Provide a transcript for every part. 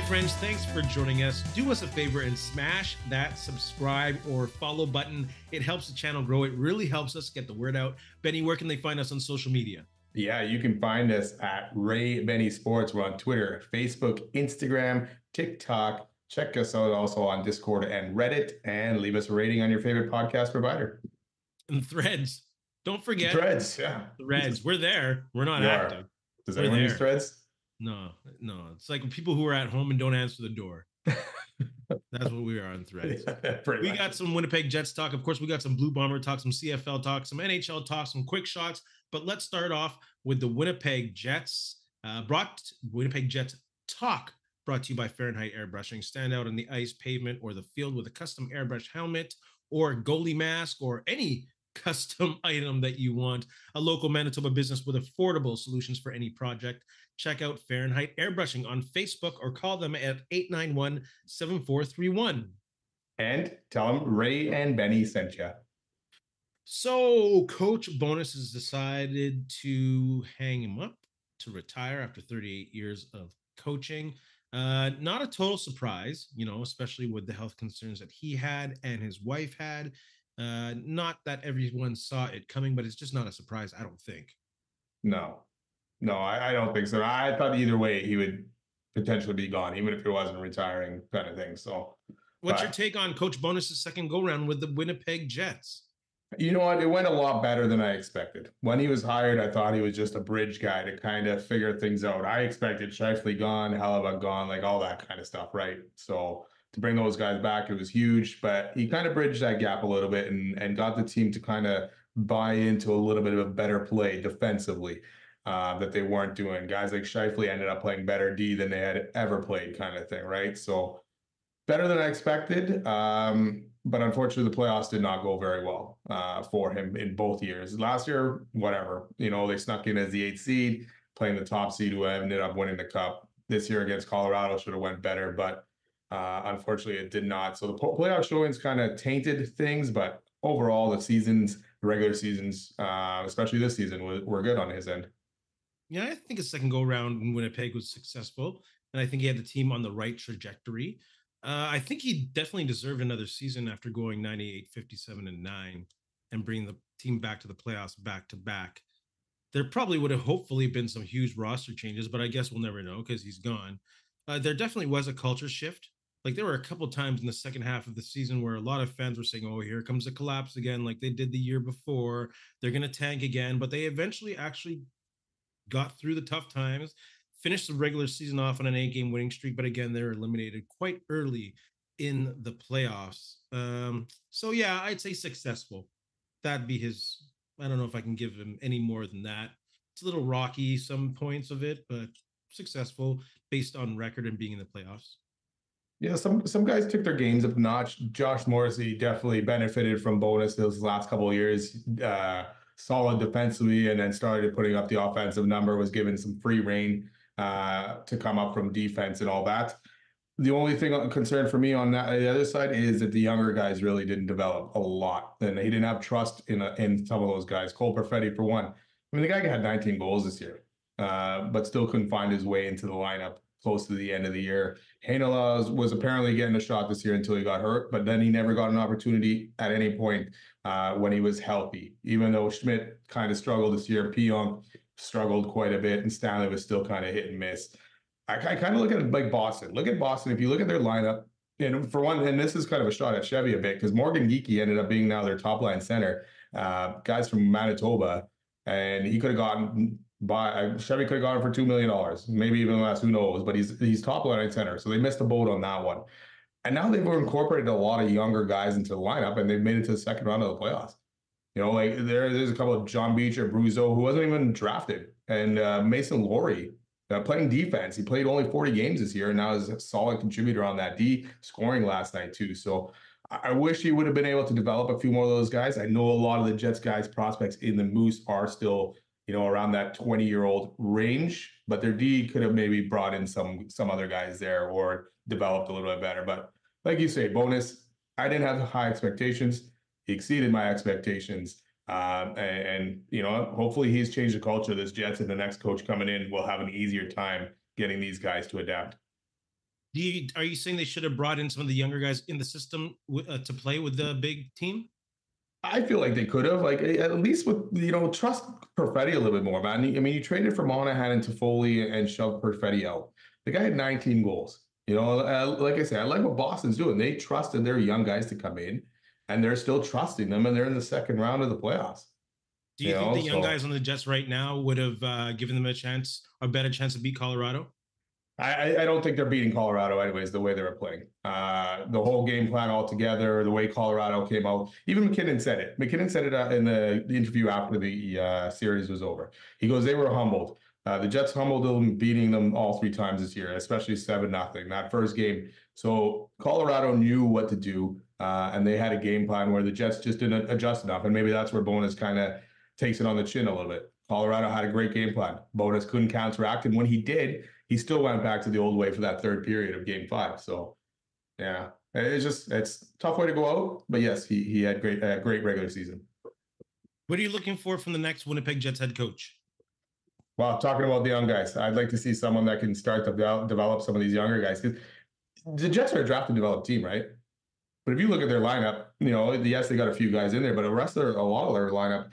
friends, thanks for joining us. Do us a favor and smash that subscribe or follow button. It helps the channel grow. It really helps us get the word out. Benny, where can they find us on social media? Yeah, you can find us at Ray Benny Sports. We're on Twitter, Facebook, Instagram, TikTok. Check us out also on Discord and Reddit, and leave us a rating on your favorite podcast provider. And Threads. Don't forget. Threads, yeah. Threads. We're there. We're not active. Does anyone use Threads? No. It's like people who are at home and don't answer the door. That's what we are on Threads. We got some Winnipeg Jets talk. Of course, we got some Blue Bomber talk, some CFL talk, some NHL talk, some quick shots. But let's start off with the Winnipeg Jets. Winnipeg Jets talk brought to you by Fahrenheit Airbrushing. Stand out on the ice, pavement, or the field with a custom airbrush helmet or goalie mask or any custom item that you want. A local Manitoba business with affordable solutions for any project. Check out Fahrenheit Airbrushing on Facebook or call them at 891-7431. And tell them Ray and Benny sent you. So Coach Bowness has decided to hang him up, to retire after 38 years of coaching. Not a total surprise, especially with the health concerns that he had and his wife had. Not that everyone saw it coming, but it's just not a surprise, I don't think. No, I don't think so. I thought either way he would potentially be gone, even if he wasn't retiring kind of thing. So what's your take on Coach Bowness's second go-round with the Winnipeg Jets? You know what? It went a lot better than I expected. When he was hired, I thought he was just a bridge guy to kind of figure things out. I expected Scheifele gone, Hellebuck gone, like all that kind of stuff, right? So to bring those guys back, it was huge, but he kind of bridged that gap a little bit and got the team to kind of buy into a little bit of a better play defensively that they weren't doing. Guys like Scheifele ended up playing better D than they had ever played kind of thing, right? So better than I expected. But unfortunately, the playoffs did not go very well for him in both years. Last year, whatever, they snuck in as the 8th seed, playing the top seed who ended up winning the cup. This year against Colorado should have went better, but unfortunately, it did not. So the playoff showings kind of tainted things, but overall, the regular seasons, especially this season, were good on his end. Yeah, I think his second go-round in Winnipeg was successful, and I think he had the team on the right trajectory. I think he definitely deserved another season after going 98, 57, and 9 and bringing the team back to the playoffs back-to-back. There probably would have hopefully been some huge roster changes, but I guess we'll never know because he's gone. There definitely was a culture shift. Like there were a couple times in the second half of the season where a lot of fans were saying, oh, here comes a collapse again, like they did the year before. They're going to tank again, but they eventually actually got through the tough times, finished the regular season off on an 8-game winning streak, but again, they're eliminated quite early in the playoffs. So yeah, I'd say successful. That'd be his. I don't know if I can give him any more than that. It's a little rocky, some points of it, but successful based on record and being in the playoffs. Yeah, some guys took their games up a notch. Josh Morrissey definitely benefited from Bowness those last couple of years. Solid defensively, and then started putting up the offensive number, was given some free reign to come up from defense and all that. The only thing concerned for me on that the other side is that the younger guys really didn't develop a lot, and he didn't have trust in some of those guys. Cole Perfetti, for one. I mean, the guy had 19 goals this year, but still couldn't find his way into the lineup close to the end of the year. Heinola was apparently getting a shot this year until he got hurt, but then he never got an opportunity at any point when he was healthy. Even though Schmidt kind of struggled this year, Pionk struggled quite a bit, and Stanley was still kind of hit and miss. I kind of look at it like Boston. Look at Boston. If you look at their lineup, and for one, and this is kind of a shot at Chevy a bit, because Morgan Geekie ended up being now their top line center. Guys from Manitoba, and he could have gotten Chevy could have gotten for $2 million, maybe even less, who knows, but he's top line center. So they missed the boat on that one. And now they've incorporated a lot of younger guys into the lineup, and they've made it to the second round of the playoffs. Like there's a couple of John Beecher, Bruzo, who wasn't even drafted, and Mason Laurie playing defense. He played only 40 games this year, and now is a solid contributor on that D, scoring last night too. So I wish he would have been able to develop a few more of those guys. I know a lot of the Jets guys prospects in the Moose are still around that 20-year-old range, but their D could have maybe brought in some other guys there or developed a little bit better. But like you say, Bowness, I didn't have high expectations. He exceeded my expectations. And hopefully he's changed the culture of this Jets, and the next coach coming in will have an easier time getting these guys to adapt. Are you saying they should have brought in some of the younger guys in the system to play with the big team? I feel like they could have, like, at least with, trust Perfetti a little bit more, man. I mean, you traded for Monahan and Toffoli and shoved Perfetti out. The guy had 19 goals. Like I said, I like what Boston's doing. They trusted their young guys to come in, and they're still trusting them, and they're in the second round of the playoffs. Do you think the young guys on the Jets right now would have given them a better chance to beat Colorado? I don't think they're beating Colorado anyways, the way they were playing. The whole game plan altogether, the way Colorado came out. Even McKinnon said it. McKinnon said it in the interview after the series was over. He goes, they were humbled. The Jets humbled them, beating them all 3 times this year, especially 7-0, that first game. So Colorado knew what to do, and they had a game plan where the Jets just didn't adjust enough. And maybe that's where Bowness kind of takes it on the chin a little bit. Colorado had a great game plan. Bowness couldn't counteract, and when he did, he still went back to the old way for that third period of game 5. So, yeah, it's a tough way to go out. But yes, he had great regular season. What are you looking for from the next Winnipeg Jets head coach? Well, talking about the young guys, I'd like to see someone that can start to develop some of these younger guys. Because the Jets are a draft and develop team, right? But if you look at their lineup, yes, they got a few guys in there, but a lot of their lineup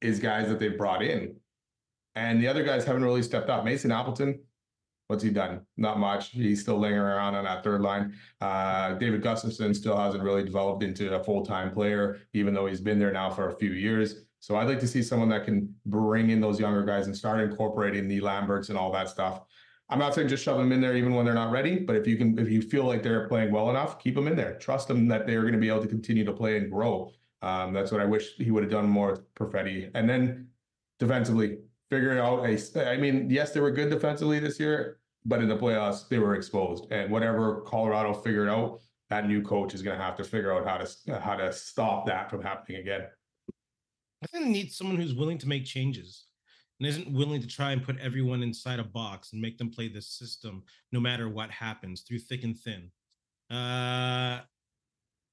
is guys that they've brought in. And the other guys haven't really stepped up. Mason Appleton, what's he done? Not much. He's still lingering around on that third line. David Gustafson still hasn't really developed into a full-time player, even though he's been there now for a few years. So I'd like to see someone that can bring in those younger guys and start incorporating the Lamberts and all that stuff. I'm not saying just shove them in there even when they're not ready, but if you feel like they're playing well enough, keep them in there. Trust them that they're going to be able to continue to play and grow. That's what I wish he would have done more with Perfetti. And then defensively, figure out yes, they were good defensively this year, but in the playoffs, they were exposed. And whatever Colorado figured out, that new coach is going to have to figure out how to stop that from happening again. I think they need someone who's willing to make changes and isn't willing to try and put everyone inside a box and make them play this system no matter what happens through thick and thin.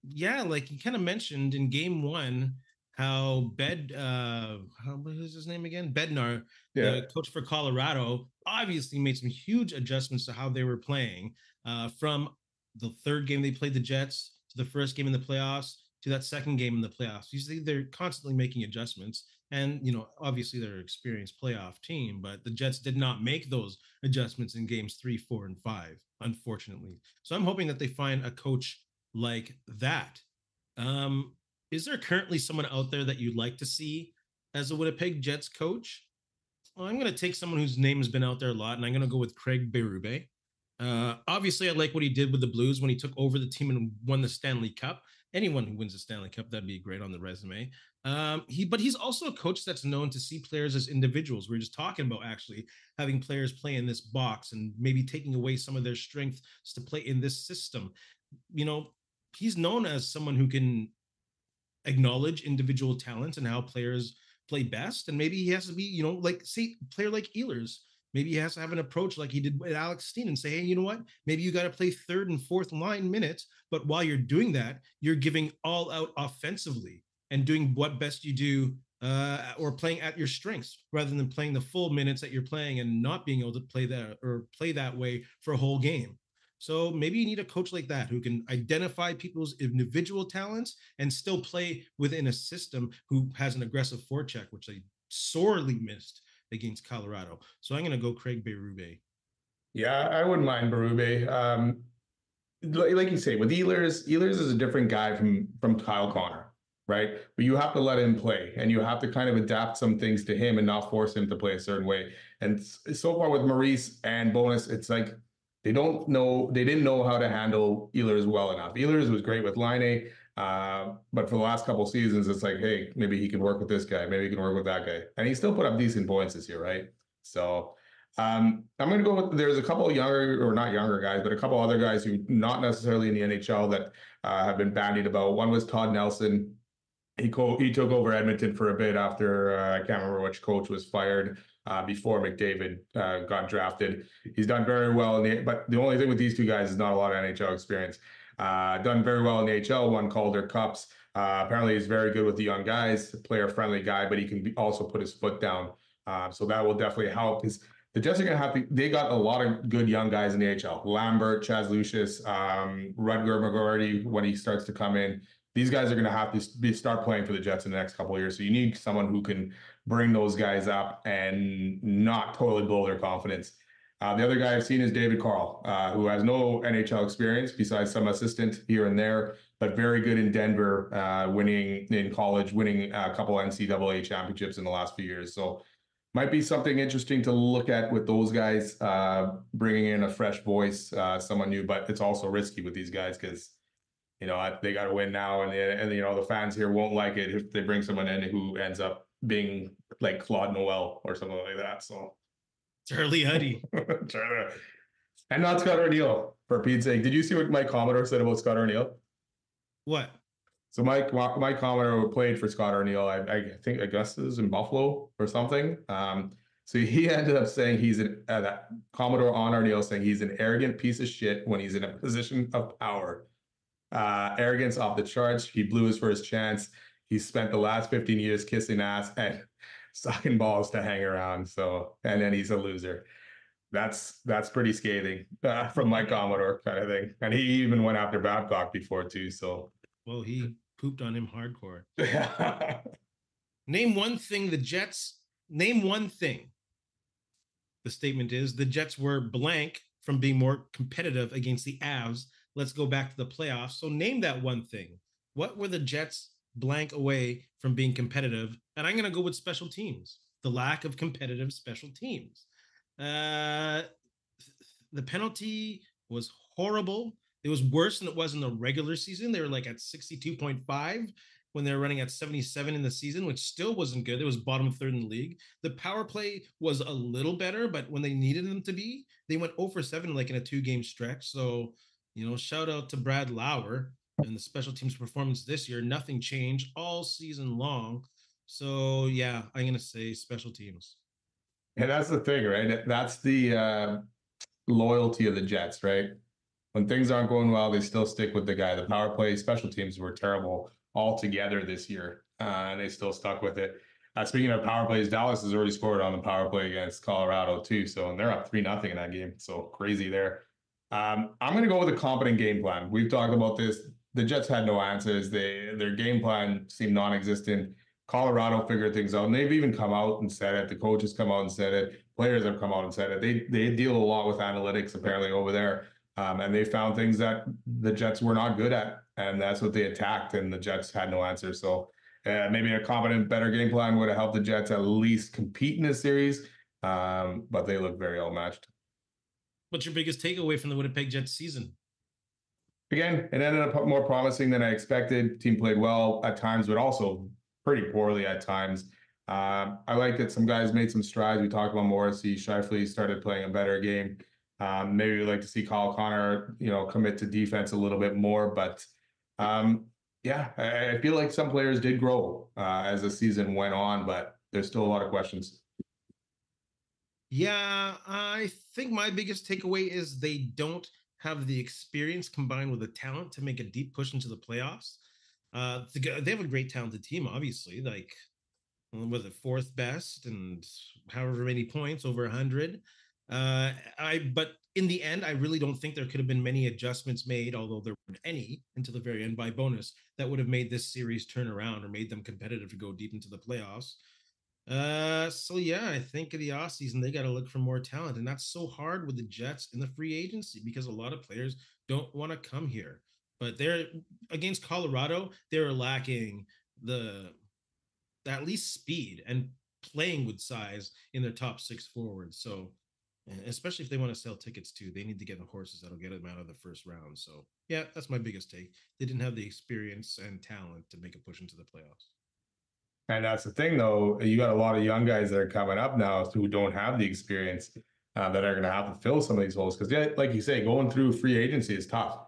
Yeah, like you kind of mentioned in game 1, how what is his name again? Bednar, the coach for Colorado, obviously made some huge adjustments to how they were playing from the third game they played the Jets to the first game in the playoffs to that second game in the playoffs. You see, they're constantly making adjustments. And, obviously they're an experienced playoff team, but the Jets did not make those adjustments in games 3, 4, and 5, unfortunately. So I'm hoping that they find a coach like that. Is there currently someone out there that you'd like to see as a Winnipeg Jets coach? Well, I'm going to take someone whose name has been out there a lot, and I'm going to go with Craig Berube. Obviously, I like what he did with the Blues when he took over the team and won the Stanley Cup. Anyone who wins the Stanley Cup, that'd be great on the resume. But he's also a coach that's known to see players as individuals. We're just talking about actually having players play in this box and maybe taking away some of their strengths to play in this system. He's known as someone who can acknowledge individual talents and how players play best. And maybe he has to be, a player like Ehlers. Maybe he has to have an approach like he did with Alex Steen and say, hey, you know what? Maybe you got to play third and fourth line minutes. But while you're doing that, you're giving all out offensively and doing what best you do or playing at your strengths rather than playing the full minutes that you're playing and not being able to play that way for a whole game. So maybe you need a coach like that who can identify people's individual talents and still play within a system who has an aggressive forecheck, which they sorely missed against Colorado. So I'm going to go Craig Berube. Yeah, I wouldn't mind Berube. Like you say, with Ehlers is a different guy from Kyle Connor, right? But you have to let him play, and you have to kind of adapt some things to him and not force him to play a certain way. And so far with Maurice and Bowness, it's like they didn't know how to handle Ehlers well enough. Ehlers was great with Line but for the last couple of seasons, it's like, hey, maybe he can work with this guy, maybe he can work with that guy, and he still put up decent points this year, right? So I'm going to go with, there's a couple of not younger guys, but a couple other guys who not necessarily in the NHL that have been bandied about. One was Todd Nelson. He took over Edmonton for a bit after I can't remember which coach was fired before McDavid got drafted. He's done very well but the only thing with these two guys is not a lot of NHL experience. Done very well in the HL, won Calder Cups. Apparently he's very good with the young guys, player-friendly guy, but he can also put his foot down. So that will definitely help. the Jets are going to have to, they got a lot of good young guys in the AHL. Lambert, Chaz Lucius, Rutger McGarty, when he starts to come in. These guys are going to have to start playing for the Jets in the next couple of years. So you need someone who can bring those guys up and not totally blow their confidence. The other guy I've seen is David Carl, who has no NHL experience besides some assistant here and there, but very good in Denver, winning in college, winning a couple NCAA championships in the last few years. So might be something interesting to look at with those guys, bringing in a fresh voice, someone new, but it's also risky with these guys because, you know, they got to win now. And, you know, the fans here won't like it if they bring someone in who ends up being like Claude Noel or something like that. So Charlie Huddy. And not Scott Arniel, for Pete's sake. Did you see what Mike Commodore said about Scott Arniel? What? So Mike Commodore played for Scott Arniel. I think Augusta's in Buffalo or something. So he ended up saying Commodore on Arniel saying he's an arrogant piece of shit when he's in a position of power. Arrogance off the charts. He blew his first chance. He spent the last 15 years kissing ass and sucking balls to hang around. So, and then he's a loser. That's pretty scathing from Mike Commodore kind of thing. And he even went after Babcock before too. So, well, he pooped on him hardcore. Name one thing the Jets. Name one thing. The statement is the Jets were blank from being more competitive against the Avs. Let's go back to the playoffs. So name that one thing. What were the Jets blank away from being competitive? And I'm going to go with special teams. The lack of competitive special teams. The penalty was horrible. It was worse than it was in the regular season. They were like at 62.5 when they were running at 77 in the season, which still wasn't good. It was bottom third in the league. The power play was a little better, but when they needed them to be, they went 0 for 7 like in a 2-game stretch. So, you know, shout out to Brad Lauer and the special teams performance this year. Nothing changed all season long. So, yeah, I'm going to say special teams. And that's the thing, right? That's the loyalty of the Jets, right? When things aren't going well, they still stick with the guy. The power play special teams were terrible altogether this year, and they still stuck with it. Speaking of power plays, Dallas has already scored on the power play against Colorado too. So, and they're up 3-0 in that game. So crazy there. I'm going to go with a competent game plan. We've talked about this. The Jets had no answers. Their game plan seemed non-existent. Colorado figured things out, and they've even come out and said it. The coaches come out and said it. Players have come out and said it. They deal a lot with analytics apparently over there, and they found things that the Jets were not good at, and that's what they attacked, and the Jets had no answer. So maybe a competent, better game plan would have helped the Jets at least compete in this series, but they look very outmatched. What's your biggest takeaway from the Winnipeg Jets season? Again, it ended up more promising than I expected. Team played well at times, but also pretty poorly at times. I like that some guys made some strides. We talked about Morrissey. Scheifele started playing a better game. Maybe we'd like to see Kyle Connor, commit to defense a little bit more. But yeah, I feel like some players did grow as the season went on, but there's still a lot of questions. Yeah, I think my biggest takeaway is they don't have the experience combined with the talent to make a deep push into the playoffs. They have a great talented team, obviously, like was it 4th best and however many points, over 100. But in the end, I really don't think there could have been many adjustments made, although there weren't any until the very end by Bowness, that would have made this series turn around or made them competitive to go deep into the playoffs. So yeah, I think in the offseason, they got to look for more talent. And that's so hard with the Jets in the free agency because a lot of players don't want to come here. But they're against Colorado, they're lacking at least speed and playing with size in their top 6 forwards. So especially if they want to sell tickets too, they need to get the horses that'll get them out of the first round. So yeah, that's my biggest take. They didn't have the experience and talent to make a push into the playoffs. And that's the thing, though. You got a lot of young guys that are coming up now who don't have the experience that are going to have to fill some of these holes. Because, yeah, like you say, going through free agency is tough,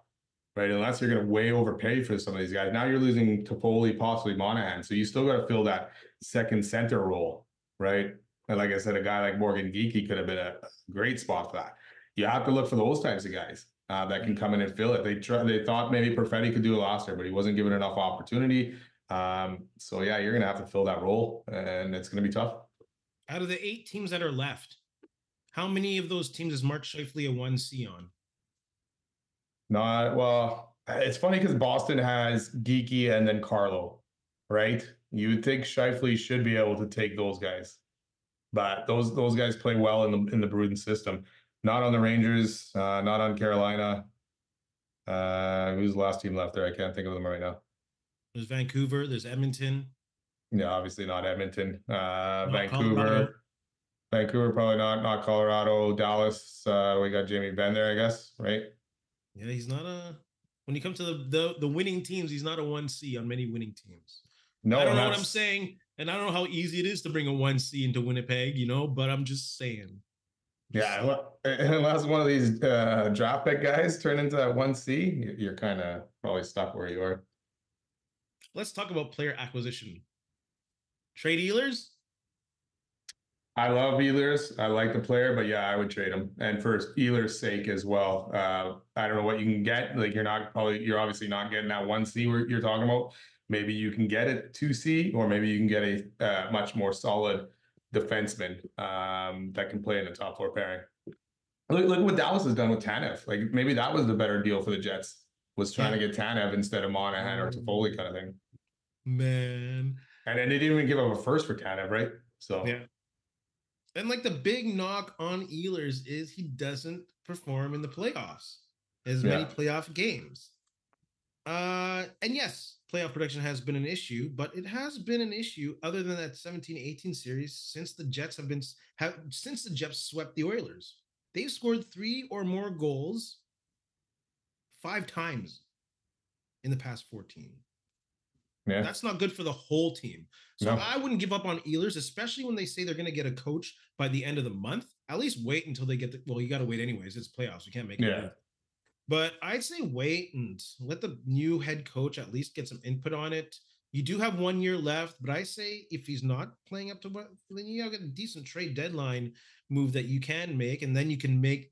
right? Unless you're going to way overpay for some of these guys. Now you're losing Toffoli, possibly Monahan. So you still got to fill that second center role, right? And like I said, a guy like Morgan Geekie could have been a great spot for that. You have to look for those types of guys that can come in and fill it. They thought maybe Perfetti could do it last year, but he wasn't given enough opportunity. So yeah, you're going to have to fill that role, and it's going to be tough. Out of the 8 teams that are left, How many of those teams is Mark Scheifele a 1C on? Not well. It's funny because Boston has Geeky and then Carlo, right? You would think Scheifele should be able to take those guys, but those guys play well in the Bruin system. Not on the Rangers, not on Carolina. Who's the last team left there? I can't think of them right now. There's Vancouver. There's Edmonton. Yeah, obviously not Edmonton. Not Vancouver. Colorado. Vancouver probably not Colorado. Dallas. We got Jamie Benn there, I guess, right? Yeah, he's not a. When you come to the winning teams, he's not a 1C on many winning teams. No, I don't know what I'm saying, and I don't know how easy it is to bring a 1C into Winnipeg, but I'm just saying. Yeah, unless one of these draft pick guys turn into that 1C, you're kind of probably stuck where you are. Let's talk about player acquisition. Trade Ehlers? I love Ehlers. I like the player, but yeah, I would trade him. And for Ehlers' sake as well. I don't know what you can get. Like you're obviously not getting that 1C where you're talking about. Maybe you can get a 2C, or maybe you can get a much more solid defenseman that can play in the top four pairing. Look what Dallas has done with Tanev. Like maybe that was the better deal for the Jets, was trying to get Tanev instead of Monahan or Toffoli kind of thing. Man. And then they didn't even give up a first for Tanev, right? So yeah. And like the big knock on Ehlers is he doesn't perform in the playoffs as many playoff games. And yes, playoff production has been an issue, but it has been an issue other than that 17-18 series since the Jets since the Jets swept the Oilers. They've scored 3 or more goals 5 times in the past 14. Yeah. That's not good for the whole team. So I wouldn't give up on Ehlers, especially when they say they're going to get a coach by the end of the month. At least wait until they get you got to wait anyways. It's playoffs. You can't make it. Yeah. But I'd say wait and let the new head coach at least get some input on it. You do have 1 year left, but I say if he's not playing up to what, then you get a decent trade deadline move that you can make, and then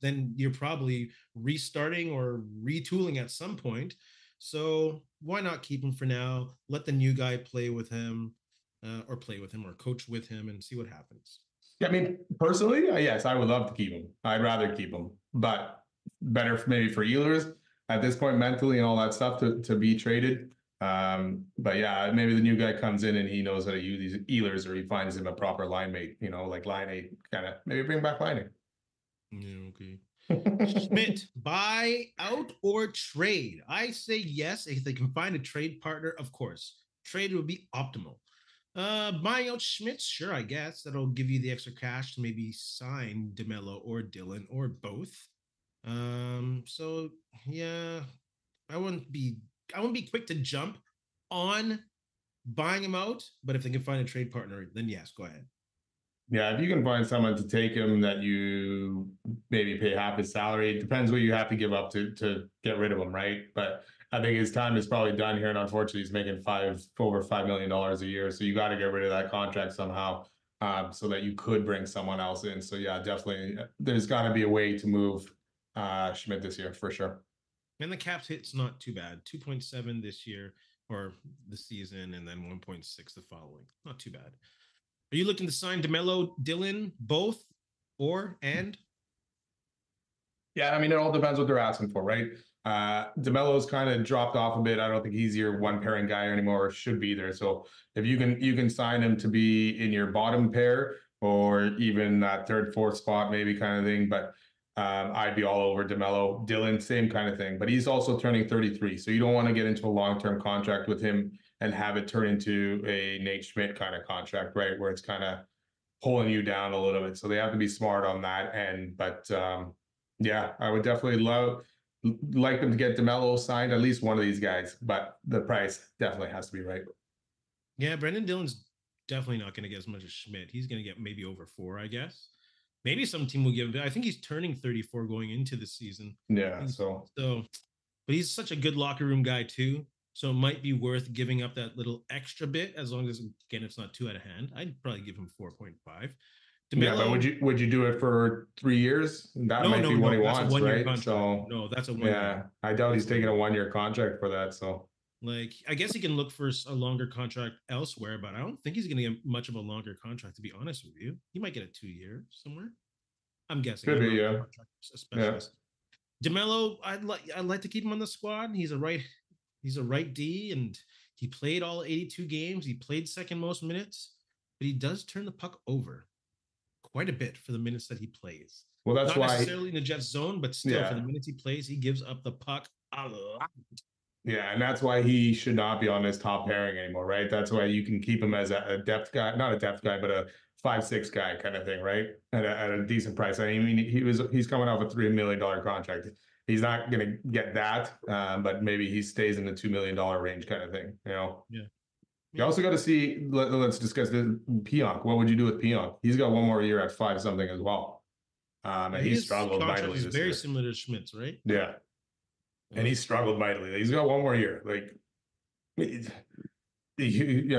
then you're probably restarting or retooling at some point. So why not keep him for now? Let the new guy play with him or coach with him and see what happens. Yeah, I mean, personally, yes, I would love to keep him. I'd rather keep him, but better maybe for Ehlers at this point mentally and all that stuff to be traded. But yeah, maybe the new guy comes in and he knows how to use these Ehlers, or he finds him a proper line mate, like line 8, kind of maybe bring back line 8. Yeah, okay. Schmidt, buy out or trade? I say yes. If they can find a trade partner, of course. Trade would be optimal. Buying out Schmidt, sure, I guess. That'll give you the extra cash to maybe sign Demelo or Dillon or both. So yeah, I wouldn't be quick to jump on buying him out, but if they can find a trade partner, then yes, go ahead. Yeah, if you can find someone to take him that you maybe pay half his salary, it depends what you have to give up to get rid of him, right? But I think his time is probably done here, and unfortunately, he's making over $5 million a year, so you got to get rid of that contract somehow, so that you could bring someone else in. So yeah, definitely, there's got to be a way to move Schmidt this year for sure. And the cap hit's not too bad, 2.7 this year or the season, and then 1.6 the following. Not too bad. Are you looking to sign Demelo Dillon both and? Yeah, I mean, it all depends what they're asking for, right? Demelo's kind of dropped off a bit. I don't think he's your one pairing guy anymore, or should be there. So if you can sign him to be in your bottom pair or even that third, fourth spot, maybe kind of thing. But I'd be all over Demelo. Dillon, same kind of thing. But he's also turning 33. So you don't want to get into a long-term contract with him and have it turn into a Nate Schmidt kind of contract, right? Where it's kind of pulling you down a little bit. So they have to be smart on that end. But yeah, I would definitely like them to get Demelo signed, at least one of these guys, but the price definitely has to be right. Yeah, Brendan Dillon's definitely not going to get as much as Schmidt. He's going to get maybe over 4, I guess. Maybe some team will give him. I think he's turning 34 going into the season. Yeah, but he's such a good locker room guy too. So it might be worth giving up that little extra bit, as long as, again, it's not too out of hand. I'd probably give him 4.5. Demelo, yeah, but would you do it for 3 years? That might be what he wants, right? Contract. So no, that's a 1 year. Yeah, I doubt he's taking a 1 year contract for that. So like, I guess he can look for a longer contract elsewhere, but I don't think he's going to get much of a longer contract, to be honest with you. He might get a 2 year somewhere. I'm guessing. Could I'm be, not yeah. a specialist. Demelo, I'd like to keep him on the squad. He's a right D, and he played all 82 games. He played second most minutes, but he does turn the puck over quite a bit for the minutes that he plays. Well, that's not why necessarily in the Jets zone, but still for the minutes he plays, he gives up the puck a lot. Yeah, and that's why he should not be on this top pairing anymore, right? That's why you can keep him as a depth guy, not a depth guy, but a 5-6 guy kind of thing, right? At a decent price. I mean, he's coming off a $3 million contract. He's not going to get that, but maybe he stays in the $2 million range kind of thing, you know? Yeah. You also got to see, let's discuss the Pionk. What would you do with Pionk? He's got one more year at 5 something as well. And he struggled mightily this year. Very similar to Schmidt's, right? Yeah. And he struggled mightily. He's got one more year. Like, I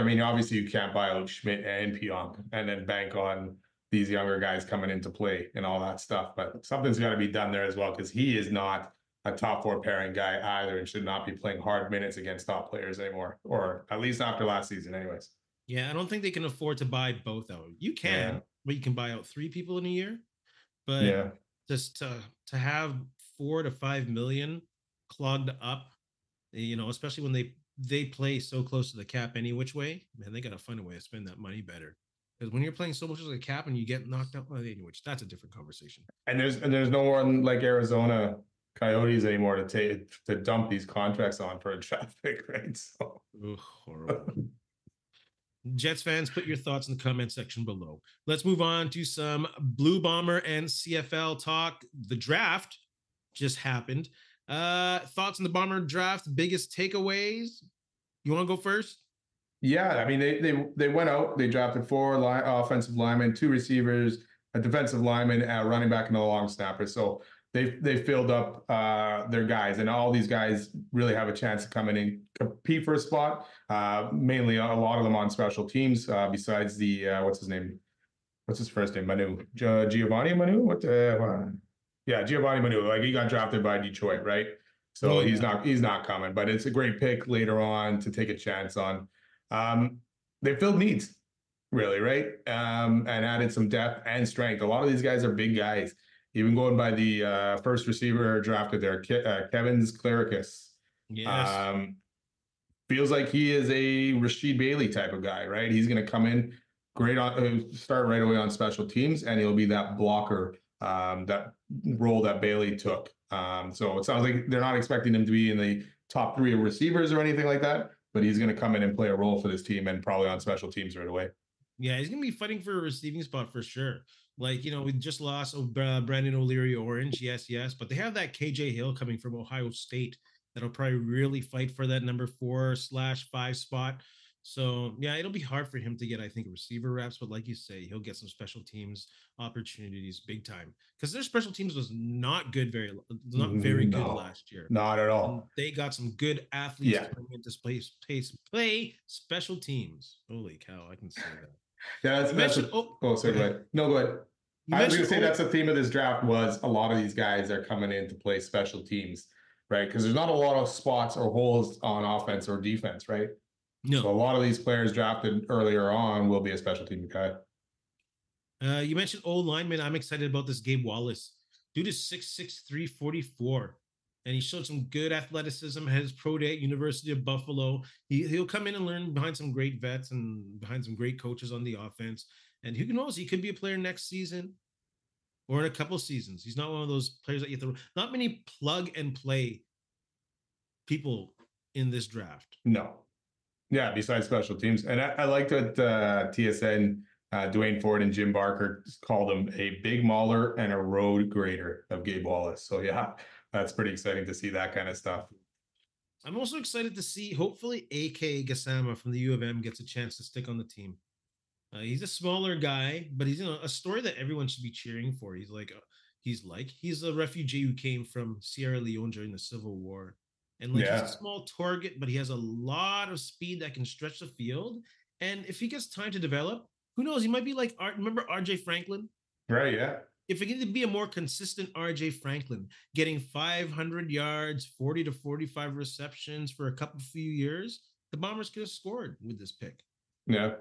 mean, obviously you can't buy out Schmidt and Pionk and then bank on these younger guys coming into play and all that stuff. But something's got to be done there as well, because he is not a top 4 pairing guy either, and should not be playing hard minutes against top players anymore, or at least after last season anyways. Yeah, I don't think they can afford to buy both out. You can, but you can buy out 3 people in a year. But just to have 4 to 5 million clogged up, you know, especially when they play so close to the cap any which way, man, they got to find a way to spend that money better. Because when you're playing so much of the cap and you get knocked out, which that's a different conversation. And there's no one like Arizona Coyotes anymore to dump these contracts on for a draft pick, right? So horrible. Jets fans, put your thoughts in the comment section below. Let's move on to some Blue Bomber and CFL talk. The draft just happened. Thoughts on the Bomber draft, biggest takeaways? You want to go first? Yeah, I mean, they went out, they drafted 4 offensive linemen, 2 receivers, a defensive lineman, a running back, and a long snapper. So they filled up their guys, and all these guys really have a chance to come in and compete for a spot. Mainly a lot of them on special teams. Besides the what's his first name? Manu, Giovanni Manu. Giovanni Manu. Like, he got drafted by Detroit, right? So he's not coming. But it's a great pick later on to take a chance on. They filled needs, really, right? And added some depth and strength. A lot of these guys are big guys. Even going by the first receiver drafted there, Kevin's Clericus. Yes. Feels like he is a Rasheed Bailey type of guy, right? He's going to come in great on start right away on special teams, and he'll be that blocker, that role that Bailey took. So it sounds like they're not expecting him to be in the top 3 receivers or anything like that, but he's going to come in and play a role for this team, and probably on special teams right away. Yeah, he's going to be fighting for a receiving spot for sure. Like, you know, we just lost Brandon O'Leary Orange. Yes. But they have that KJ Hill coming from Ohio State that'll probably really fight for that number 4/5 spot. So, yeah, it'll be hard for him to get, I think, receiver reps. But like you say, he'll get some special teams opportunities big time, because their special teams was not good good last year. Not at all. And they got some good athletes coming into play special teams. Holy cow, I can say that. Yeah, sorry, go ahead. No, go ahead. I was going to say that's the theme of this draft, was a lot of these guys are coming in to play special teams, right? Because there's not a lot of spots or holes on offense or defense, right? No. So a lot of these players drafted earlier on will be a special team guy. You mentioned old lineman. I'm excited about this Gabe Wallace. Dude is 6'6", 344. And he showed some good athleticism at his pro day at University of Buffalo. He'll come in and learn behind some great vets and behind some great coaches on the offense. And who knows, he could be a player next season or in a couple seasons. He's not one of those players that you have to. Not many plug and play people in this draft. No. Yeah, besides special teams. And I liked what TSN, Dwayne Ford and Jim Barker called him a big mauler and a road grader of Gabe Wallace. So, yeah. That's pretty exciting to see that kind of stuff. I'm also excited to see, hopefully, A.K. Gassama from the U of M gets a chance to stick on the team. He's a smaller guy, but he's a story that everyone should be cheering for. He's a refugee who came from Sierra Leone during the Civil War. And he's a small target, but he has a lot of speed that can stretch the field. And if he gets time to develop, who knows? He might be like, remember R.J. Franklin? Right, yeah. If it can be a more consistent R.J. Franklin, getting 500 yards, 40 to 45 receptions for a few years, the Bombers could have scored with this pick. Yeah.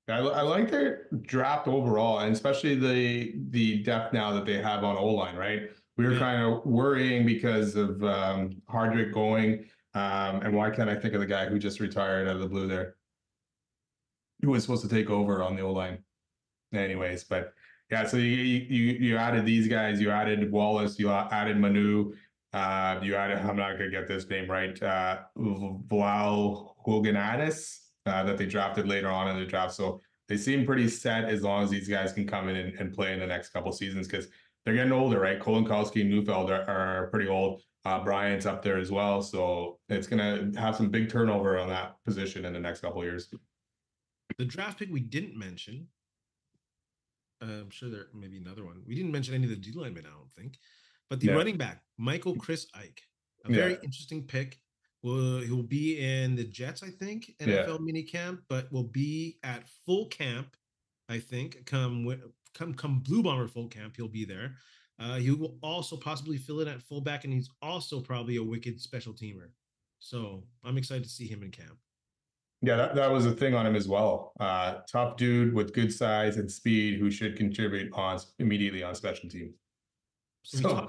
I like their draft overall, and especially the depth now that they have on O-line, right? We were Yeah. kind of worrying because of Hardrick going, and why can't I think of the guy who just retired out of the blue there, who was supposed to take over on the O-line? Anyways, but yeah, so you added these guys, you added Wallace, you added Manu, you added, I'm not gonna get this name right, Vlal Hoganadis, that they drafted later on in the draft. So they seem pretty set as long as these guys can come in and play in the next couple seasons, because they're getting older, right? Kolinkowski and Neufeld are pretty old. Bryant's up there as well, so it's gonna have some big turnover on that position in the next couple of years. The draft pick we didn't mention, I'm sure there may be another one. We didn't mention any of the D linemen, I don't think. But the running back, Michael Chris Ike, a very interesting pick. He'll be in the Jets, I think, NFL mini camp, but will be at full camp, I think. Come Blue Bomber full camp, he'll be there. He will also possibly fill in at fullback, and he's also probably a wicked special teamer. So I'm excited to see him in camp. Yeah, that was a thing on him as well. Tough dude with good size and speed who should contribute immediately on special teams. So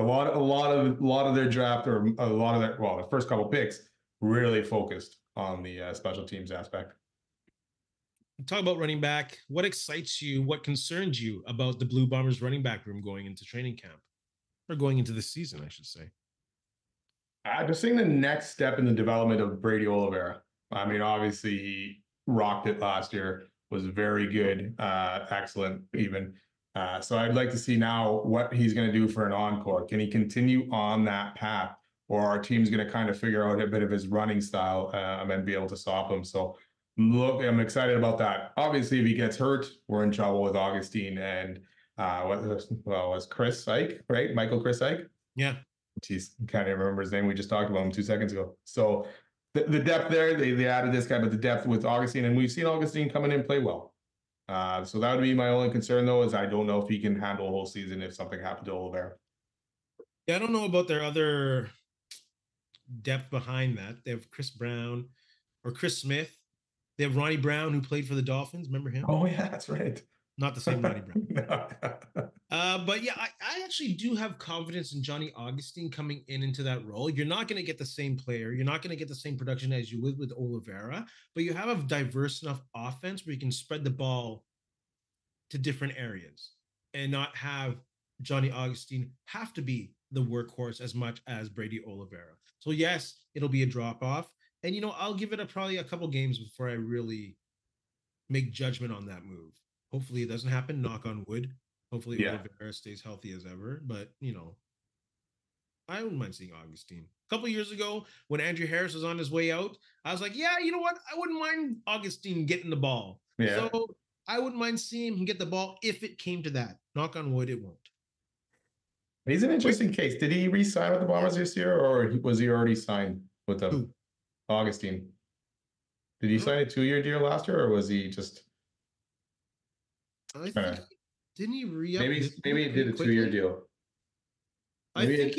a lot of their draft, or a lot of their, well, the first couple picks really focused on the special teams aspect. Talk about running back. What excites you? What concerns you about the Blue Bombers running back room going into training camp, or going into the season, I should say? Just seeing the next step in the development of Brady Oliveira. I mean, obviously he rocked it last year, was very good, excellent even. So I'd like to see now what he's going to do for an encore. Can he continue on that path, or our team's going to kind of figure out a bit of his running style and be able to stop him? So look, I'm excited about that. Obviously, if he gets hurt, we're in trouble with Augustine and was Chris Ike, right? Michael Chris Ike? Yeah. Jeez, can't even remember his name. We just talked about him 2 seconds ago. So the depth there, they added this guy, but the depth with Augustine, and we've seen Augustine come in and play well. So that would be my only concern, though, is I don't know if he can handle a whole season if something happened to Oliveira. Yeah, I don't know about their other depth behind that. They have Chris Brown or Chris Smith. They have Ronnie Brown, who played for the Dolphins. Remember him? Oh, yeah, that's right. Not the same Ronnie Brown. But yeah, I actually do have confidence in Johnny Augustine coming into that role. You're not going to get the same player. You're not going to get the same production as you would with Oliveira, but you have a diverse enough offense where you can spread the ball to different areas and not have Johnny Augustine have to be the workhorse as much as Brady Oliveira. So yes, it'll be a drop off. And, I'll give it probably a couple games before I really make judgment on that move. Hopefully it doesn't happen. Knock on wood. Hopefully Oliveira stays healthy as ever. But, I wouldn't mind seeing Augustine. A couple years ago, when Andrew Harris was on his way out, I was like, yeah, you know what? I wouldn't mind Augustine getting the ball. Yeah. So I wouldn't mind seeing him get the ball if it came to that. Knock on wood, it won't. He's an interesting case. Did he re-sign with the Bombers this year, or was he already signed with them? Who? Augustine. Did he sign a 2-year deal last year, or was he just? I think didn't he re-up? Maybe he did a 2-year deal. I think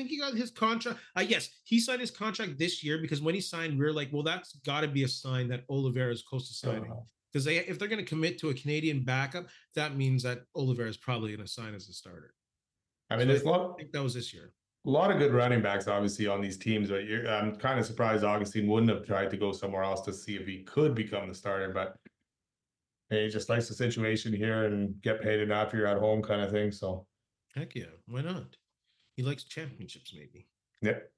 he got his contract. Yes, he signed his contract this year, because when he signed, we were like, well, that's got to be a sign that Oliveira is close to signing. Because if they're going to commit to a Canadian backup, that means that Oliveira is probably going to sign as a starter. I mean, I think that was this year. A lot of good running backs, obviously, on these teams, but I'm kind of surprised Augustine wouldn't have tried to go somewhere else to see if he could become the starter. But he just likes the situation here and get paid enough. You're at home, kind of thing. So, heck yeah, why not? He likes championships, maybe. Yep.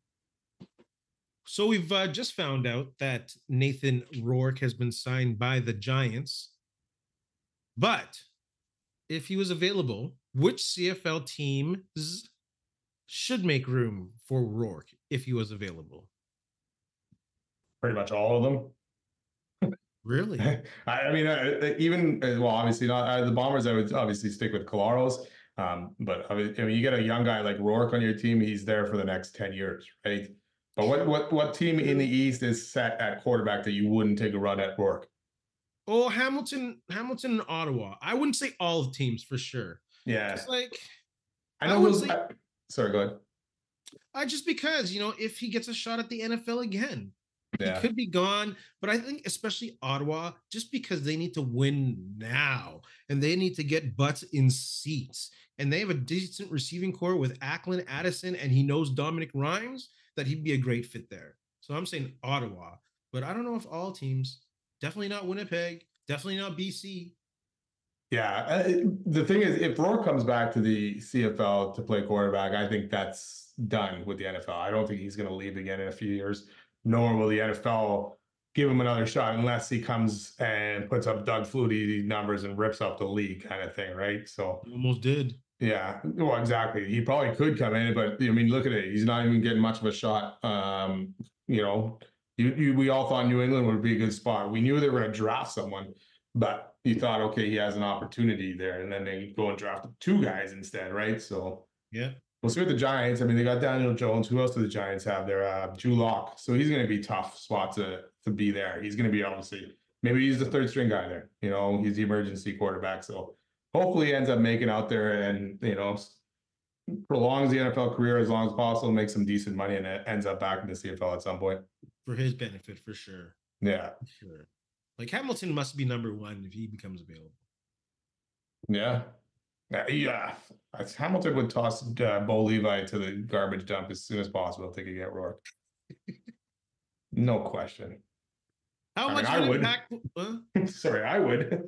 So we've just found out that Nathan Rourke has been signed by the Giants. But if he was available, which CFL teams should make room for Rourke if he was available? Pretty much all of them. Really? I mean, obviously not the Bombers. I would obviously stick with Colaros. But I mean, you get a young guy like Rourke on your team, he's there for the next 10 years, right? But what team in the East is set at quarterback that you wouldn't take a run at Rourke? Oh, Hamilton and Ottawa. I wouldn't say all of teams for sure. Yeah. It's like, I know sorry, go ahead. Just because, if he gets a shot at the NFL again. He Yeah. could be gone, but I think especially Ottawa, just because they need to win now and they need to get butts in seats, and they have a decent receiving core with Ackland, Addison, and he knows Dominic Rhymes, that he'd be a great fit there. So I'm saying Ottawa, but I don't know if all teams. Definitely not Winnipeg. Definitely not BC. Yeah. The thing is, if Rourke comes back to the CFL to play quarterback, I think that's done with the NFL. I don't think he's going to leave again in a few years, nor will the NFL give him another shot unless he comes and puts up Doug Flutie numbers and rips up the league kind of thing, right? So He almost did. yeah, well, exactly. He probably could come in, but I mean, look at it. He's not even getting much of a shot. You know, we all thought New England would be a good spot. We knew they were going to draft someone, but you thought, okay, he has an opportunity there, and then they go and draft two guys instead, right? So Yeah. we'll see with the Giants. I mean, they got Daniel Jones. Who else do the Giants have there? Drew Lock. So he's going to be tough spot to be there. He's going to be obviously maybe he's the third string guy there. You know, he's the emergency quarterback. So hopefully he ends up making out there and, you know, prolongs the NFL career as long as possible, makes some decent money, and it ends up back in the CFL at some point. For his benefit, for sure. Yeah. For sure. Like Hamilton must be number one if he becomes available. Yeah. Yeah. Hamilton would toss Bo Levi to the garbage dump as soon as possible if they could get Rourke. No question. How much I of an would. impact? Sorry, I would.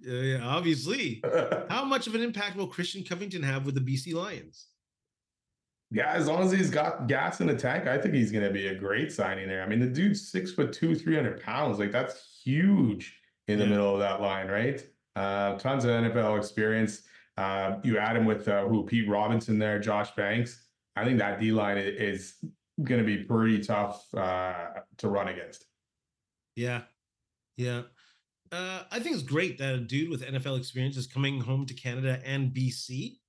Yeah, obviously. How much of an impact will Christian Covington have with the BC Lions? Yeah, as long as he's got gas in the tank, I think he's going to be a great signing there. I mean, the dude's 6'2", 300 pounds. Like, that's huge in the middle of that line, right? Tons of NFL experience. You add him with Pete Robinson there, Josh Banks. I think that D line is going to be pretty tough to run against. Yeah. Yeah. I think it's great that a dude with NFL experience is coming home to Canada and BC.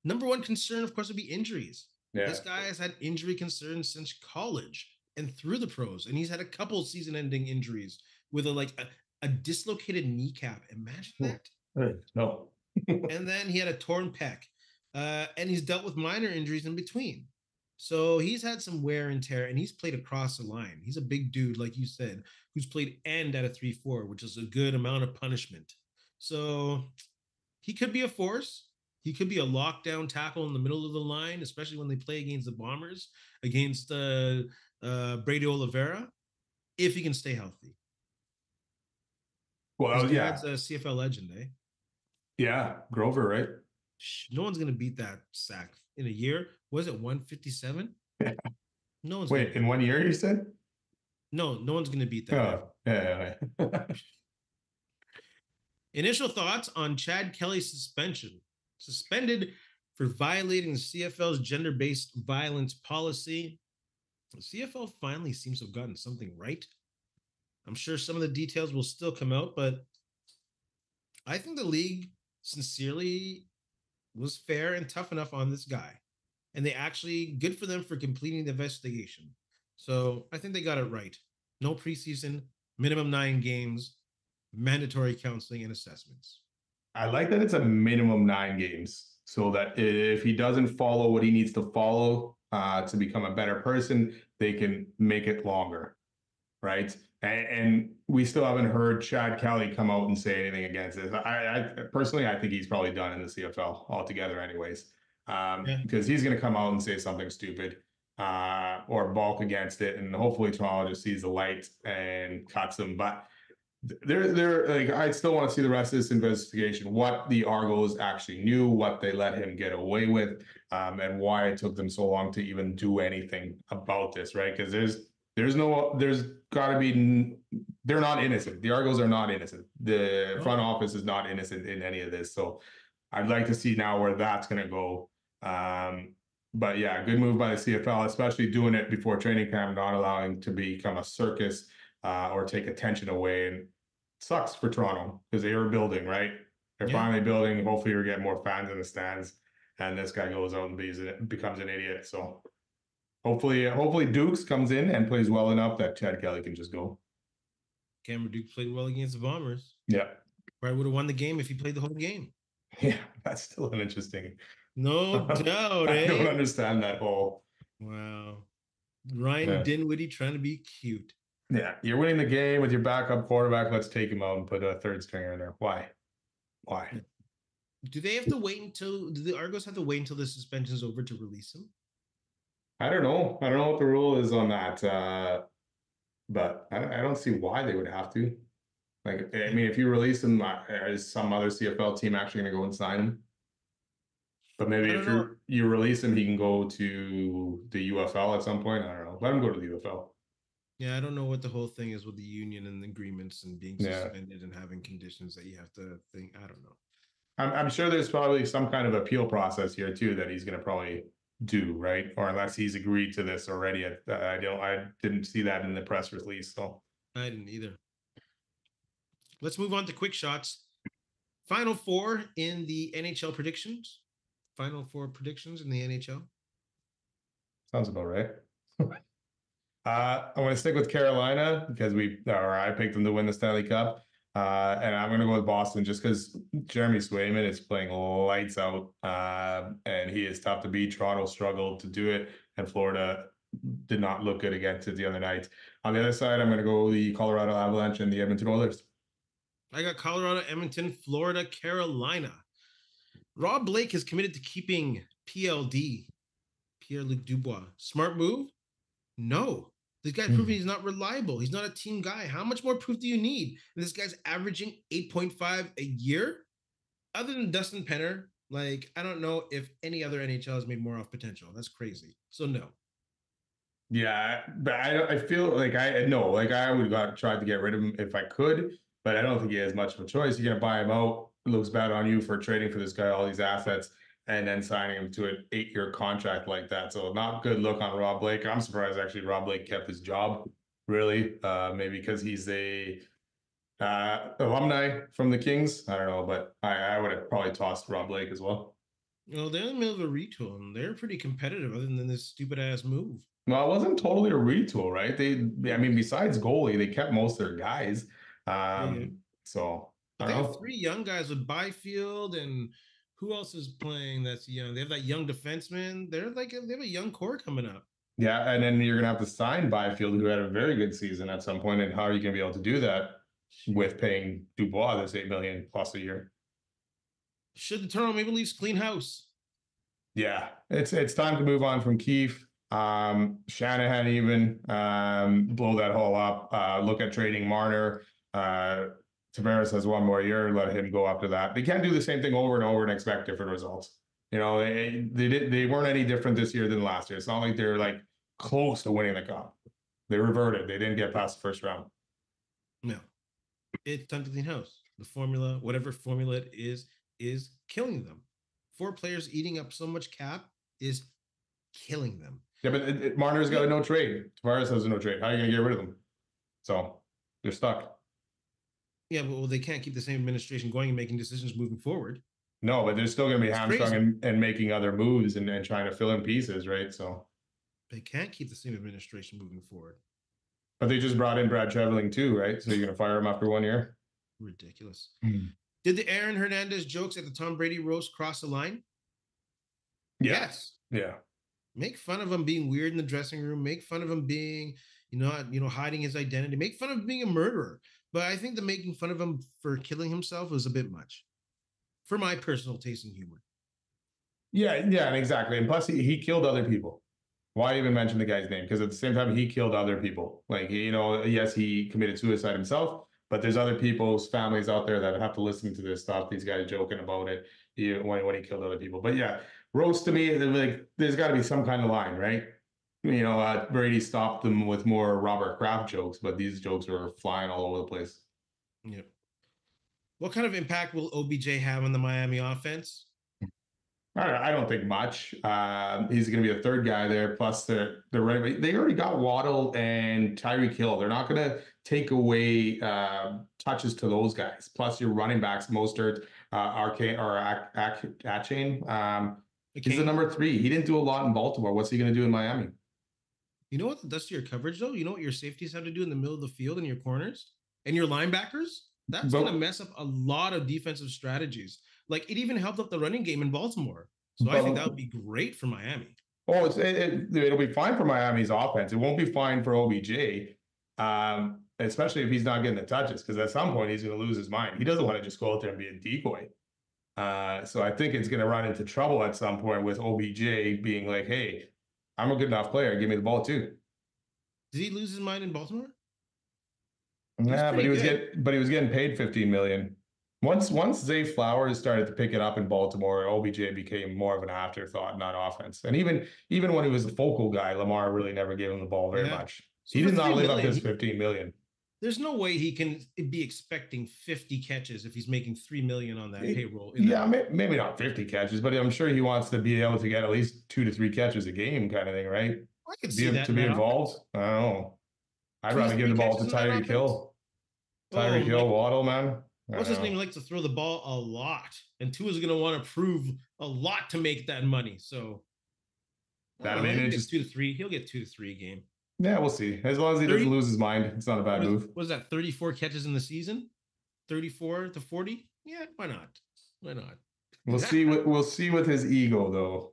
Number one concern, of course, would be injuries. Yeah. This guy has had injury concerns since college and through the pros, and he's had a couple season-ending injuries with a dislocated kneecap. Imagine that. No. And then he had a torn pec, and he's dealt with minor injuries in between. So he's had some wear and tear, and he's played across the line. He's a big dude, like you said, who's played end at a 3-4, which is a good amount of punishment. So he could be a force. He could be a lockdown tackle in the middle of the line, especially when they play against the Bombers, against Brady Oliveira, if he can stay healthy. Well, yeah. That's a CFL legend, eh? Yeah, Grover, right? No one's going to beat that sack in a year. Was it 157? Yeah. No one's. Wait, in 1 year, you said? No one's going to beat that. Oh, yeah. Initial thoughts on Chad Kelly's suspension. Suspended for violating the CFL's gender-based violence policy. The CFL finally seems to have gotten something right. I'm sure some of the details will still come out, but I think the league sincerely was fair and tough enough on this guy. And they actually, good for them for completing the investigation. So I think they got it right. No preseason, minimum 9 games, mandatory counseling and assessments. I like that it's a minimum 9 games, so that if he doesn't follow what he needs to follow to become a better person, they can make it longer, right? And we still haven't heard Chad Kelly come out and say anything against this. I personally, I think he's probably done in the CFL altogether anyways, because he's going to come out and say something stupid or balk against it, and hopefully Toronto just sees the light and cuts him. But they're like, I still want to see the rest of this investigation, what the Argos actually knew, what they let him get away with, and why it took them so long to even do anything about this, right? Because there's got to be, they're not innocent. The Argos are not innocent. The front office is not innocent in any of this. So I'd like to see now where that's going to go. But yeah, good move by the CFL, especially doing it before training camp, not allowing to become a circus or take attention away. And it sucks for Toronto because they are building, right? They're finally building. Hopefully you're getting more fans in the stands, and this guy goes out and becomes an idiot. So hopefully Dukes comes in and plays well enough that Chad Kelly can just go. Cameron Dukes played well against the Bombers. Yeah. Probably would have won the game if he played the whole game. Yeah, that's still an interesting. No doubt, I don't understand that whole. Wow. Ryan Dinwiddie trying to be cute. Yeah, you're winning the game with your backup quarterback. Let's take him out and put a third stringer in there. Why? Do they have to wait until? Do the Argos have to wait until the suspension's over to release him? I don't know. I don't know what the rule is on that, but I don't see why they would have to. Like, I mean, if you release him, is some other CFL team actually going to go and sign him? But maybe if you release him, he can go to the UFL at some point. I don't know. Let him go to the UFL. Yeah, I don't know what the whole thing is with the union and the agreements and being suspended and having conditions that you have to think. I don't know. I'm sure there's probably some kind of appeal process here too that he's going to probably do, right? Or unless he's agreed to this already. I didn't see that in the press release, so I didn't either. Let's move on to quick shots. Final four in the NHL predictions. Final four predictions in the NHL. Sounds about right. I want to stick with Carolina because I picked them to win the Stanley Cup. And I'm going to go with Boston just because Jeremy Swayman is playing lights out, and he is tough to beat. Toronto struggled to do it, and Florida did not look good against it the other night. On the other side, I'm going to go the Colorado Avalanche and the Edmonton Oilers. I got Colorado, Edmonton, Florida, Carolina. Rob Blake is committed to keeping PLD, Pierre-Luc Dubois. Smart move? No. This guy proving he's not reliable. He's not a team guy. How much more proof do you need? And this guy's averaging 8.5 a year. Other than Dustin Penner, like, I don't know if any other NHL has made more off potential. That's crazy. So no. Yeah, but I feel like I would have tried to get rid of him if I could, but I don't think he has much of a choice. You're gonna buy him out. It looks bad on you for trading for this guy, all these assets, and then signing him to an 8-year contract like that. So not good look on Rob Blake. I'm surprised actually Rob Blake kept his job, really. Maybe because he's a alumni from the Kings. I don't know, but I would have probably tossed Rob Blake as well. Well, they're in the middle of a retool, and they're pretty competitive other than this stupid-ass move. Well, it wasn't totally a retool, right? Besides goalie, they kept most of their guys. So but they have 3 young guys with Byfield, and who else is playing that's young? They have that young defenseman. They have a young core coming up. Yeah, and then you're gonna have to sign Byfield, who had a very good season at some point. And how are you gonna be able to do that with paying Dubois this $8 million plus a year? Should the Toronto Maple Leafs clean house? Yeah, it's time to move on from Keefe. Shanahan even blow that hole up. Look at trading Marner. Tavares has 1 more year. Let him go after that. They can't do the same thing over and over and expect different results. You know, they weren't any different this year than last year. It's not like they're like close to winning the cup. They reverted. They didn't get past the first round. No, it's time to clean house. The formula, whatever formula it is killing them. 4 players eating up so much cap is killing them. Yeah, but Marner's got a no trade. Tavares has a no trade. How are you going to get rid of them? So they're stuck. Yeah, well, they can't keep the same administration going and making decisions moving forward. No, but they're still going to be hamstrung and making other moves and trying to fill in pieces, right? So they can't keep the same administration moving forward. But they just brought in Brad Treveling too, right? So you're going to fire him after 1 year? Ridiculous. Did the Aaron Hernandez jokes at the Tom Brady roast cross the line? Yes. Yeah. Make fun of him being weird in the dressing room. Make fun of him being, hiding his identity. Make fun of him being a murderer. But I think the making fun of him for killing himself was a bit much, for my personal taste in humor. Yeah, and exactly. And plus, he killed other people. Why even mention the guy's name? Because at the same time, he killed other people. Like, yes, he committed suicide himself, but there's other people's families out there that have to listen to this stuff. These guys joking about it when he killed other people. But yeah, roast to me, like, there's got to be some kind of line, right? Brady stopped them with more Robert Kraft jokes, but these jokes were flying all over the place. Yep. What kind of impact will OBJ have on the Miami offense? I don't think much. He's going to be a third guy there. Plus, they're ready. They already got Waddle and Tyreek Hill. They're not going to take away touches to those guys. Plus, your running backs, Mostert, Achane. He's the number 3. He didn't do a lot in Baltimore. What's he going to do in Miami? You know what does to your coverage, though? You know what your safeties have to do in the middle of the field and your corners and your linebackers? That's going to mess up a lot of defensive strategies. Like, it even helped up the running game in Baltimore. So I think that would be great for Miami. Oh, it'll be fine for Miami's offense. It won't be fine for OBJ. especially if he's not getting the touches, because at some point he's going to lose his mind. He doesn't want to just go out there and be a decoy. So I think it's going to run into trouble at some point with OBJ being like, hey, I'm a good enough player. Give me the ball too. Did he lose his mind in Baltimore? Yeah, but he was getting paid $15 million. Once Zay Flowers started to pick it up in Baltimore, OBJ became more of an afterthought, not offense. And even when he was the focal guy, Lamar really never gave him the ball very much. So he did not live up to his $15 million. There's no way he can be expecting 50 catches if he's making $3 million on that payroll. Maybe not 50 catches, but I'm sure he wants to be able to get at least 2 to 3 catches a game, kind of thing, right? I could see that to be involved. I don't know. I'd rather give the ball to Tyreek Hill. Tyreek Hill, Waddle, man. What's his name? He likes to throw the ball a lot, and Tua's going to want to prove a lot to make that money. So that mean just 2 to 3. He'll get 2 to 3 a game. Yeah, we'll see. As long as he doesn't lose his mind, it's not a bad move. Was that 34 catches in the season? 34 to 40? Yeah, why not? Why not? We'll see. We'll see with his ego, though.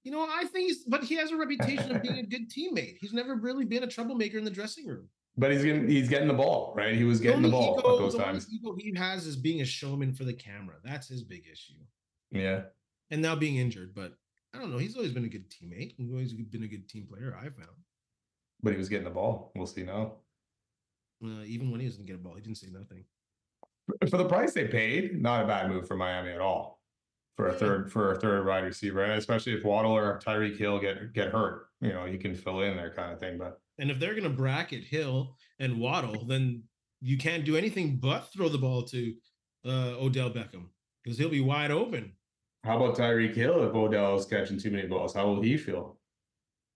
You know, I think but he has a reputation of being a good teammate. He's never really been a troublemaker in the dressing room. But he's getting the ball, right? He was getting the ball at those times. The ego he has is being a showman for the camera. That's his big issue. Yeah. And now being injured, but I don't know. He's always been a good teammate. He's always been a good team player, I found. But he was getting the ball. We'll see now. Even when he doesn't get a ball, he didn't say nothing. For the price they paid, not a bad move for Miami at all. For a third wide receiver, and especially if Waddle or Tyreek Hill get hurt, you know, you can fill in there kind of thing. And if they're going to bracket Hill and Waddle, then you can't do anything but throw the ball to Odell Beckham because he'll be wide open. How about Tyreek Hill if Odell is catching too many balls? How will he feel?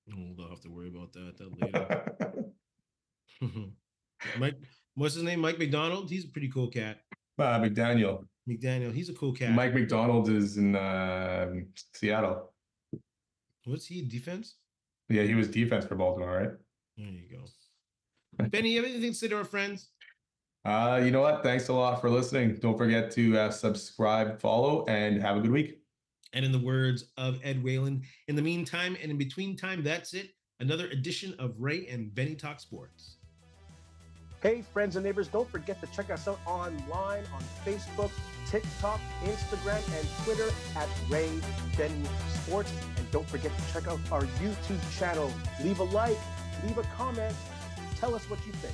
We'll have to worry about that later. What's his name? Mike McDonald. He's a pretty cool cat. McDaniel. He's a cool cat. Mike McDonald is in Seattle. What's he? Defense? Yeah, he was defense for Baltimore, right? There you go. Benny, you have anything to say to our friends? You know what? Thanks a lot for listening. Don't forget to subscribe, follow, and have a good week. And in the words of Ed Whalen, in the meantime and in between time, that's it. Another edition of Ray and Benny Talk Sports. Hey, friends and neighbors, don't forget to check us out online on Facebook, TikTok, Instagram, and Twitter at Ray Benny Sports. And don't forget to check out our YouTube channel. Leave a like, leave a comment, tell us what you think.